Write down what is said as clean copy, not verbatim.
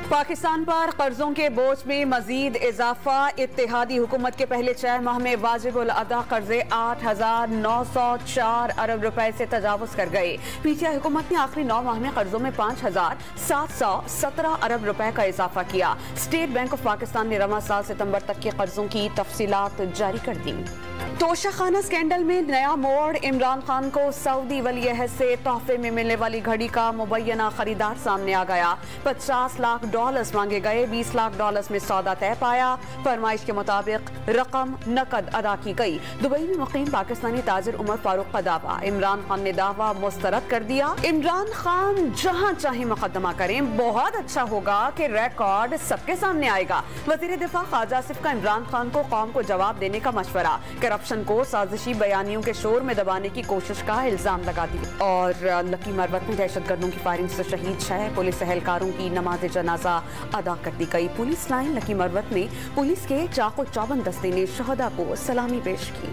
पाकिस्तान पर कर्जों के बोझ में मजीद इजाफा। इत्तेहादी हुकूमत के पहले 6 माह में वाजिबुल अदा कर्जे 8,904 अरब रुपए से तजावुज कर गए। पीटीआई हुकूमत ने आखिरी 9 माह में कर्जों में 5,717 अरब रुपए का इजाफा किया। स्टेट बैंक ऑफ पाकिस्तान ने रवां साल सितंबर तक के कर्जों की तफसीलात जारी कर दी। तोशाखाना स्कैंडल में नया मोड़। इमरान खान को सऊदी वली अहद से तोहफे में मिलने वाली घड़ी का मुबैना खरीदार सामने आ गया। 50 लाख डॉलर्स मांगे गए। 20 लाख डॉलर्स में सौदा तय पाया। फरमाइश के मुताबिक रकम नकद अदा की गई। दुबई में मुकीम पाकिस्तानी ताजिर उमर फारूक का दावा। इमरान खान ने दावा मुस्तरद कर दिया। इमरान खान जहां चाहे मुकदमा करें, बहुत अच्छा होगा कि रिकॉर्ड सबके सामने आएगा। वजीर दिफा ख्वाजा आसिफ का इमरान खान को कौम को जवाब देने का मशवरा। करप्शन को साजिशी बयानियों के शोर में दबाने की कोशिश का इल्जाम लगा दिया। और लकी मरवत में दहशतगर्दों की फायरिंग से शहीद 6 पुलिस एहलकारों की नमाज जनाजा अदा कर दी गई। पुलिस लाइन लकी मरवत में पुलिस के चाको चौबंद दस्ते ने शहदा को सलामी पेश की।